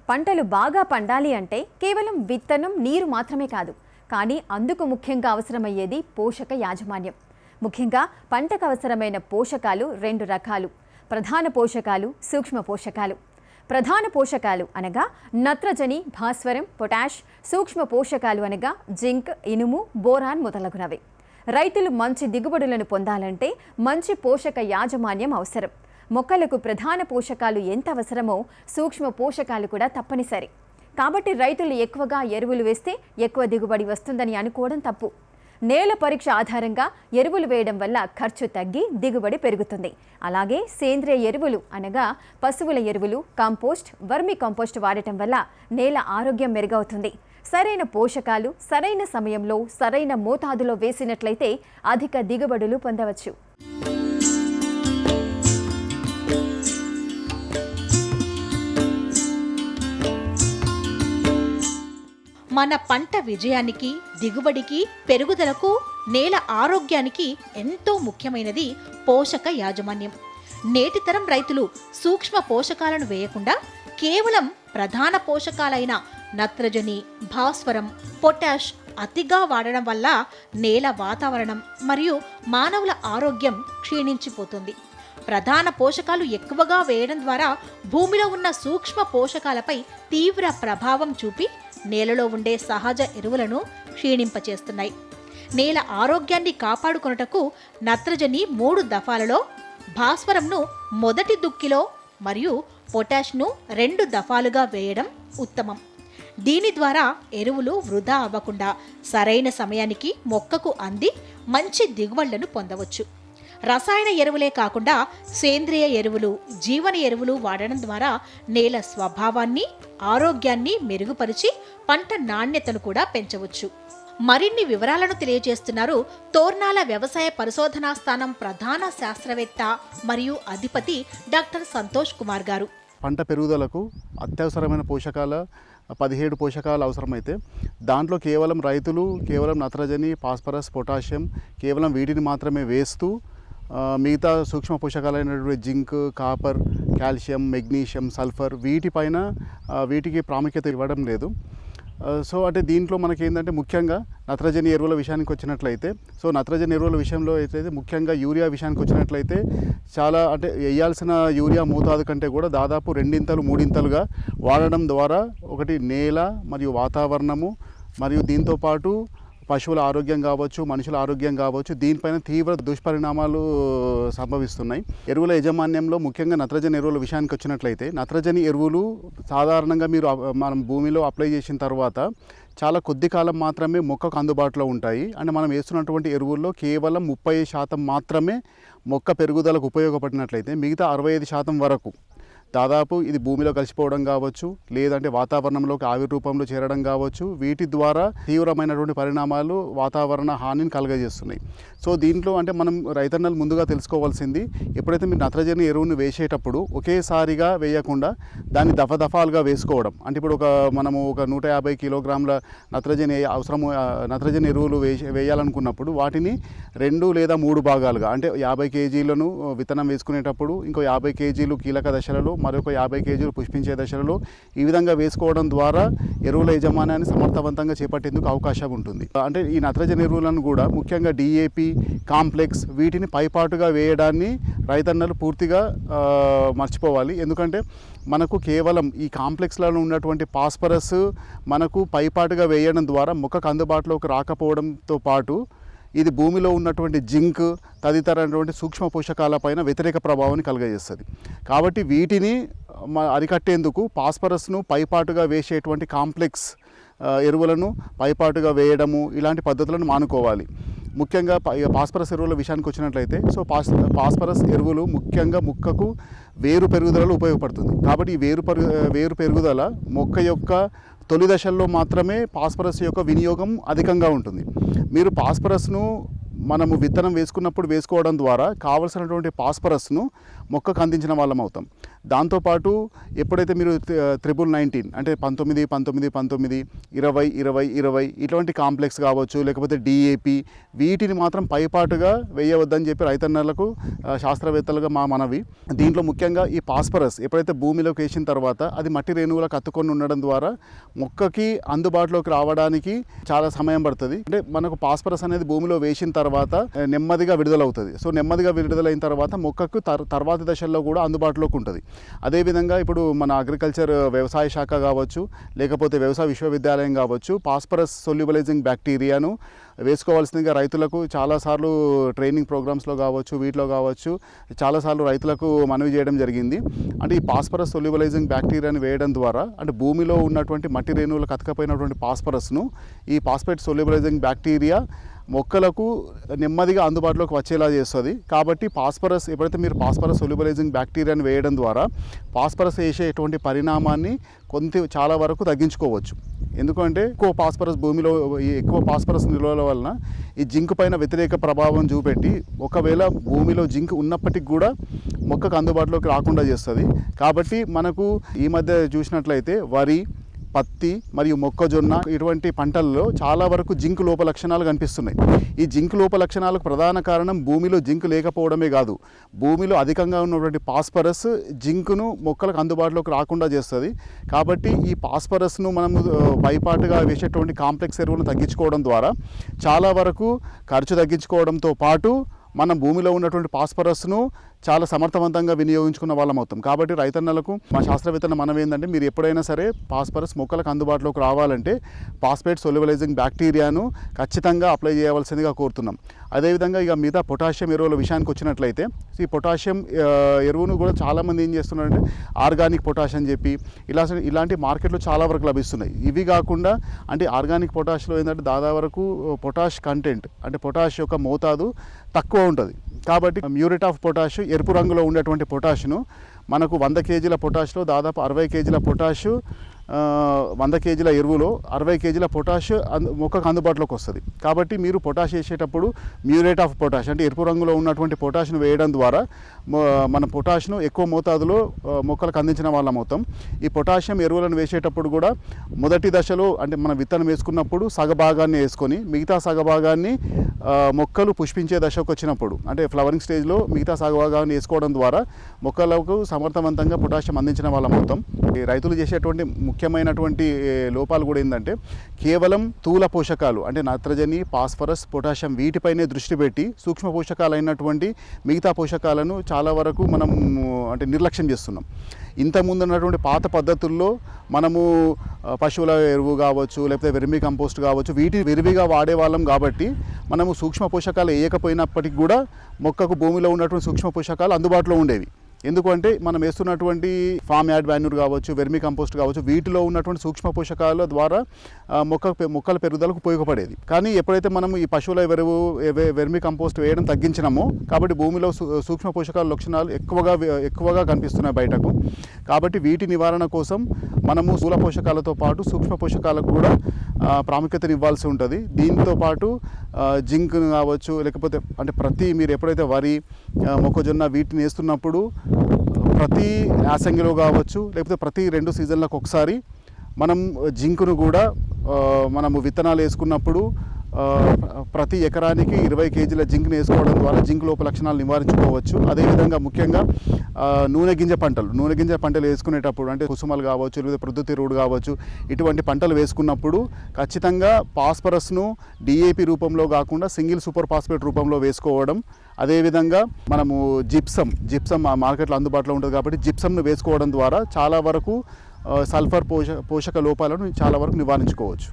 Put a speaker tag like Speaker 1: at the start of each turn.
Speaker 1: పంటలు బాగా పండాలి అంటే కేవలం విత్తనం, నీరు మాత్రమే కాదు, కానీ అందుకు ముఖ్యంగా అవసరమయ్యేది పోషక యాజమాన్యం. ముఖ్యంగా పంటకు అవసరమైన పోషకాలు రెండు రకాలు: ప్రధాన పోషకాలు, సూక్ష్మ పోషకాలు. ప్రధాన పోషకాలు అనగా నత్రజని, భాస్వరం, పొటాష్. సూక్ష్మ పోషకాలు అనగా జింక్, ఇనుము, బోరాన్ మొదలగునవి. రైతులు మంచి దిగుబడులను పొందాలంటే మంచి పోషక యాజమాన్యం అవసరం. మొక్కలకు ప్రధాన పోషకాలు ఎంత అవసరమో సూక్ష్మ పోషకాలు కూడా తప్పనిసరి. కాబట్టి రైతులు ఎక్కువగా ఎరువులు వేస్తే ఎక్కువ దిగుబడి వస్తుందని అనుకోవడం తప్పు. నేల పరీక్ష ఆధారంగా ఎరువులు వేయడం వల్ల ఖర్చు తగ్గి దిగుబడి పెరుగుతుంది. అలాగే సేంద్రియ ఎరువులు అనగా పశువుల ఎరువులు, కంపోస్ట్, వర్మి కంపోస్ట్ వాడటం వల్ల నేల ఆరోగ్యం మెరుగవుతుంది. సరైన పోషకాలు సరైన సమయంలో సరైన మోతాదులో వేసినట్లయితే అధిక దిగుబడులు పొందవచ్చు.
Speaker 2: మన పంట విజయానికి, దిగుబడికి, పెరుగుదలకు, నేల ఆరోగ్యానికి ఎంతో ముఖ్యమైనది పోషక యాజమాన్యం. నేటి తరం రైతులు సూక్ష్మ పోషకాలను వేయకుండా కేవలం ప్రధాన పోషకాలైన నత్రజని, భాస్వరం, పొటాష్ అతిగా వాడడం వల్ల నేల వాతావరణం మరియు మానవుల ఆరోగ్యం క్షీణించిపోతుంది. ప్రధాన పోషకాలు ఎక్కువగా వేయడం ద్వారా భూమిలో ఉన్న సూక్ష్మ పోషకాలపై తీవ్ర ప్రభావం చూపి నేలలో ఉండే సహజ ఎరువులను క్షీణింపచేస్తున్నాయి. నేల ఆరోగ్యాన్ని కాపాడుకొనుటకు నత్రజని 3 దఫాలలో, భాస్వరంను మొదటి దుక్కిలో మరియు పొటాష్ను 2 దఫాలుగా వేయడం ఉత్తమం. దీని ద్వారా ఎరువులు వృధా అవ్వకుండా సరైన సమయానికి మొక్కకు అంది మంచి దిగుబడులను పొందవచ్చు. రసాయన ఎరువులే కాకుండా సేంద్రియ ఎరువులు, జీవన ఎరువులు వాడడం ద్వారా నేల స్వభావాన్ని, ఆరోగ్యాన్ని మెరుగుపరిచి పంట నాణ్యతను కూడా పెంచవచ్చు. మరిన్ని వివరాలను తెలియజేస్తున్నారు తోర్నాల వ్యవసాయ పరిశోధనా స్థానం ప్రధాన శాస్త్రవేత్త మరియు అధిపతి డాక్టర్ సంతోష్ కుమార్ గారు.
Speaker 3: పంట పెరుగుదలకు అత్యవసరమైన పోషకాల 17 పోషకాలు అవసరమైతే దాంట్లో రైతులు కేవలం నత్రజని, ఫాస్ఫరస్, పొటాషియం కేవలం వీటిని మాత్రమే వేస్తూ మిగతా సూక్ష్మ పోషకాలైనటువంటి zinc, copper, calcium, magnesium, sulphur వీటికి ప్రాముఖ్యత ఇవ్వడం లేదు. సో అంటే దీంట్లో మనకేంటంటే ముఖ్యంగా నత్రజని ఎరువుల విషయానికి వచ్చినట్లయితే, నత్రజని ఎరువుల విషయంలో అయితే ముఖ్యంగా యూరియా విషయానికి వచ్చినట్లయితే చాలా అంటే వేయాల్సిన యూరియా మోతాదు కంటే కూడా దాదాపు 2-3 వాడడం ద్వారా ఒకటి నేల మరియు వాతావరణము మరియు దీంతోపాటు పశువుల ఆరోగ్యం కావచ్చు, మనుషుల ఆరోగ్యం కావచ్చు, దీనిపైన తీవ్ర దుష్పరిణామాలు సంభవిస్తున్నాయి. ఎరువుల యాజమాన్యంలో ముఖ్యంగా నత్రజని ఎరువుల విషయానికి వచ్చినట్లయితే, నత్రజని ఎరువులు సాధారణంగా మనం భూమిలో అప్లై చేసిన తర్వాత చాలా కొద్ది కాలం మాత్రమే మొక్కకు అందుబాటులో ఉంటాయి. అంటే మనం వేస్తున్నటువంటి ఎరువుల్లో కేవలం 30% మాత్రమే మొక్క పెరుగుదలకు ఉపయోగపడినట్లయితే మిగతా 65% వరకు దాదాపు ఇది భూమిలో కలిసిపోవడం కావచ్చు, లేదంటే వాతావరణంలోకి ఆవిరి రూపంలో చేరడం కావచ్చు. వీటి ద్వారా తీవ్రమైనటువంటి పరిణామాలు వాతావరణ హానిని కలుగజేస్తున్నాయి. సో దీంట్లో అంటే మనం రైతన్నలు ముందుగా తెలుసుకోవాల్సింది, ఎప్పుడైతే మీరు నత్రజని ఎరువును వేసేటప్పుడు ఒకేసారిగా వేయకుండా దాన్ని దఫాలుగా వేసుకోవడం. అంటే ఇప్పుడు మనము ఒక 150 కిలోగ్రాముల నత్రజని ఎరువులు వేయాలనుకున్నప్పుడు వాటిని 2 లేదా 3 భాగాలుగా, అంటే 50 కేజీలను విత్తనం వేసుకునేటప్పుడు ఇంకో 50 కేజీలు కీలక దశలలో, మరొక 50 కేజీలు పుష్పించే దశలలో ఈ విధంగా వేసుకోవడం ద్వారా ఎరువుల యాజమాన్యాన్ని సమర్థవంతంగా చేపట్టేందుకు అవకాశం ఉంటుంది. అంటే ఈ నత్రజని ఎరువులను కూడా ముఖ్యంగా DAP, కాంప్లెక్స్ వీటిని పైపాటుగా వేయడాన్ని రైతన్నలు పూర్తిగా మర్చిపోవాలి. ఎందుకంటే మనకు కేవలం ఈ కాంప్లెక్స్లలో ఉన్నటువంటి ఫాస్ఫరస్ మనకు పైపాటుగా వేయడం ద్వారా మొక్కకు అందుబాటులోకి రాకపోవడంతో పాటు ఇది భూమిలో ఉన్నటువంటి జింక్ తదితరమైనటువంటి సూక్ష్మ పోషకాలపైన వ్యతిరేక ప్రభావాన్ని కలుగజేస్తుంది. కాబట్టి వీటిని అరికట్టేందుకు ఫాస్ఫరస్ను పైపాటుగా వేసేటువంటి కాంప్లెక్స్ ఎరువులను పైపాటుగా వేయడము, ఇలాంటి పద్ధతులను మానుకోవాలి. ముఖ్యంగా ఫాస్ఫరస్ ఎరువుల విషయానికి వచ్చినట్లయితే, ఫాస్ఫరస్ ఎరువులు ముఖ్యంగా మొక్కకు వేరు పెరుగుదలలో ఉపయోగపడుతుంది. కాబట్టి ఈ వేరు పెరుగుదల మొక్క యొక్క తొలి దశల్లో మాత్రమే ఫాస్ఫరస్ యొక్క వినియోగం అధికంగా ఉంటుంది. మీరు ఫాస్ఫరస్ను మనము విత్తనం వేసుకున్నప్పుడు వేసుకోవడం ద్వారా కావలసినటువంటి ఫాస్ఫరస్ను మొక్కకు అందించిన వాళ్ళం అవుతాం. దాంతోపాటు ఎప్పుడైతే మీరు 1919 అంటే 19, 19, 19, 20, 20, 20 ఇటువంటి కాంప్లెక్స్ కావచ్చు, లేకపోతే DAP వీటిని మాత్రం పైపాటుగా వేయవద్దని చెప్పి రైతన్నలకు శాస్త్రవేత్తలుగా మా మనవి. దీంట్లో ముఖ్యంగా ఈ పాస్పరస్ ఎప్పుడైతే భూమిలోకి వేసిన తర్వాత అది మట్టి రేణువులకు అత్తుకొని ఉండడం ద్వారా మొక్కకి అందుబాటులోకి రావడానికి చాలా సమయం పడుతుంది. అంటే మనకు పాస్పరస్ అనేది భూమిలో వేసిన తర్వాత నెమ్మదిగా విడుదలవుతుంది. సో నెమ్మదిగా విడుదలైన తర్వాత మొక్కకు తర్వాతి దశల్లో కూడా అందుబాటులోకి ఉంటుంది. అదేవిధంగా ఇప్పుడు మన అగ్రికల్చర్ వ్యవసాయ శాఖ కావచ్చు, లేకపోతే వ్యవసాయ విశ్వవిద్యాలయం కావచ్చు, పాస్పరస్ సొల్యుబలైజింగ్ బ్యాక్టీరియాను వేసుకోవాల్సిందిగా రైతులకు చాలాసార్లు ట్రైనింగ్ ప్రోగ్రామ్స్లో కావచ్చు, వీటిలో కావచ్చు చాలాసార్లు రైతులకు మనవి చేయడం జరిగింది. అంటే ఈ పాస్పరస్ సొల్యుబలైజింగ్ బ్యాక్టీరియాని వేయడం ద్వారా అంటే భూమిలో ఉన్నటువంటి మట్టి రేణువులకు అతకపోయినటువంటి పాస్పరస్ను ఈ పాస్పేట్ సొల్యుబలైజింగ్ బ్యాక్టీరియా మొక్కలకు నెమ్మదిగా అందుబాటులోకి వచ్చేలా చేస్తుంది. కాబట్టి పాస్పరస్ ఎప్పుడైతే మీరు పాస్పరస్ సొల్యుబలైజింగ్ బ్యాక్టీరియాని వేయడం ద్వారా పాస్పరస్ వేసేటువంటి పరిణామాన్ని చాలా వరకు తగ్గించుకోవచ్చు. ఎందుకంటే ఎక్కువ పాస్పరస్ భూమిలో ఎక్కువ పాస్పరస్ నిల్వల వలన ఈ జింక్ పైన వ్యతిరేక ప్రభావం చూపెట్టి ఒకవేళ భూమిలో జింక్ ఉన్నప్పటికీ కూడా మొక్కకు అందుబాటులోకి రాకుండా చేస్తుంది. కాబట్టి మనకు ఈ మధ్య చూసినట్లయితే వరి, పత్తి మరియు మొక్కజొన్న ఇటువంటి పంటల్లో చాలా వరకు జింక్ లోప లక్షణాలు కనిపిస్తున్నాయి. ఈ జింక్ లోప లక్షణాలకు ప్రధాన కారణం భూమిలో జింక్ లేకపోవడమే కాదు, భూమిలో అధికంగా ఉన్నటువంటి పాస్పరస్ జింక్ను మొక్కలకు అందుబాటులోకి రాకుండా చేస్తుంది. కాబట్టి ఈ పాస్పరస్ను మనము పైపాటుగా వేసేటువంటి కాంప్లెక్స్ ఎరువులను తగ్గించుకోవడం ద్వారా చాలా వరకు ఖర్చు తగ్గించుకోవడంతో పాటు మనం భూమిలో ఉన్నటువంటి పాస్పరస్ను చాలా సమర్థవంతంగా వినియోగించుకున్న వాళ్ళం అవుతాం. కాబట్టి రైతన్నలకు మా శాస్త్రవేత్తల మనం ఏంటంటే మీరు ఎప్పుడైనా సరే పాస్పరస్ మొక్కలకు అందుబాటులోకి రావాలంటే పాస్పేట్ సొల్యుబలైజింగ్ బ్యాక్టీరియాను ఖచ్చితంగా అప్లై చేయవలసిందిగా కోరుతున్నాం. అదేవిధంగా ఇక మిగతా పొటాషియం ఎరువుల విషయానికి వచ్చినట్లయితే ఈ పొటాషియం ఎరువును కూడా చాలామంది ఏం చేస్తున్నారంటే ఆర్గానిక్ పొటాష్ అని చెప్పి ఇలాంటి మార్కెట్లో చాలా వరకు లభిస్తున్నాయి. ఇవి కాకుండా అంటే ఆర్గానిక్ పొటాష్లో ఏంటంటే దాదాపు వరకు పొటాష్ కంటెంట్ అంటే పొటాష్ యొక్క మోతాదు తక్కువ ఉంటుంది. కాబట్టి మ్యూరేట్ ఆఫ్ పొటాష్ ఎరుపు రంగులో ఉండేటువంటి పొటాష్ను మనకు 100 కేజీల పొటాష్లో దాదాపు 60 కేజీల పొటాష్ 100 కేజీల ఎరువులో 60 కేజీల పొటాష్ మొక్కకు అందుబాటులోకి వస్తుంది. కాబట్టి మీరు పొటాష్ వేసేటప్పుడు మ్యూరేట్ ఆఫ్ పొటాష్ అంటే ఎరుపు రంగులో ఉన్నటువంటి పొటాష్ను వేయడం ద్వారా మన పొటాష్ను ఎక్కువ మోతాదులో మొక్కలకు అందించిన వాళ్ళం అవుతాం. ఈ పొటాషియం ఎరువులను వేసేటప్పుడు కూడా మొదటి దశలో అంటే మనం విత్తనం వేసుకున్నప్పుడు సగభాగాన్ని వేసుకొని మిగతా సగభాగాన్ని మొక్కలు పుష్పించే దశకు వచ్చినప్పుడు అంటే ఫ్లవరింగ్ స్టేజ్లో మిగతా సగభాగాన్ని వేసుకోవడం ద్వారా మొక్కలకు సమర్థవంతంగా పొటాషియం అందించిన వాళ్ళం అవుతాం. రైతులు చేసేటువంటి ముఖ్యమైనటువంటి లోపాలు కూడా ఏంటంటే కేవలం స్థూల పోషకాలు అంటే నత్రజని, పాస్ఫరస్, పొటాషియం వీటిపైనే దృష్టి పెట్టి సూక్ష్మ పోషకాలు అయినటువంటి మిగతా పోషకాలను చాలా వరకు మనం అంటే నిర్లక్ష్యం చేస్తున్నాం. ఇంతకుముందు ఉన్నటువంటి పాత పద్ధతుల్లో మనము పశువుల ఎరువు కావచ్చు, లేకపోతే వెర్మి కంపోస్ట్ కావచ్చు వీటిని విరివిగా వాడేవాళ్ళం. కాబట్టి మనము సూక్ష్మ పోషకాలు వేయకపోయినప్పటికీ కూడా మొక్కకు భూమిలో ఉన్నటువంటి సూక్ష్మ పోషకాలు అందుబాటులో ఉండేవి. ఎందుకంటే మనం వేస్తున్నటువంటి ఫామ్ యార్డ్ వాన్యూర్ కావచ్చు, వెర్మి కంపోస్ట్ కావచ్చు వీటిలో ఉన్నటువంటి సూక్ష్మ పోషకాల ద్వారా మొక్కల పెరుగుదలకు ఉపయోగపడేది. కానీ ఎప్పుడైతే మనం ఈ పశువుల ఎరువు వెర్మి కంపోస్ట్ వేయడం తగ్గించినామో కాబట్టి భూమిలో సూక్ష్మ పోషకాల లక్షణాలు ఎక్కువగా కనిపిస్తున్నాయి బయటకు. కాబట్టి వీటి నివారణ కోసం మనము స్థూల పోషకాలతో పాటు సూక్ష్మ పోషకాలకు కూడా ప్రాముఖ్యతను ఇవ్వాల్సి ఉంటుంది. దీంతో పాటు జింక్ కావచ్చు, లేకపోతే అంటే మీరు ఎప్పుడైతే వరి, మొక్కజొన్న వీటిని వేస్తున్నప్పుడు ప్రతి యాసంగిలో కావచ్చు, లేకపోతే ప్రతి 2 సీజన్లకు ఒకసారి మనం జింకును కూడా మనము విత్తనాలు వేసుకున్నప్పుడు ప్రతి ఎకరానికి 20 కేజీల జింక్ని వేసుకోవడం ద్వారా జింక్ లోప లక్షణాలు నివారించుకోవచ్చు. అదేవిధంగా ముఖ్యంగా నూనె గింజ పంటలు వేసుకునేటప్పుడు అంటే కుసుమలు కావచ్చు, లేదా ప్రొద్దుతిరుగుడు కావచ్చు ఇటువంటి పంటలు వేసుకున్నప్పుడు ఖచ్చితంగా పాస్పరస్ను DAP రూపంలో కాకుండా సింగిల్ సూపర్ ఫాస్ఫేట్ రూపంలో వేసుకోవడం. అదేవిధంగా మనము జిప్సమ్ మార్కెట్లో అందుబాటులో ఉంటుంది కాబట్టి జిప్సమ్ను వేసుకోవడం ద్వారా చాలా వరకు సల్ఫర్ పోషక లోపాలను చాలా వరకు నివారించుకోవచ్చు.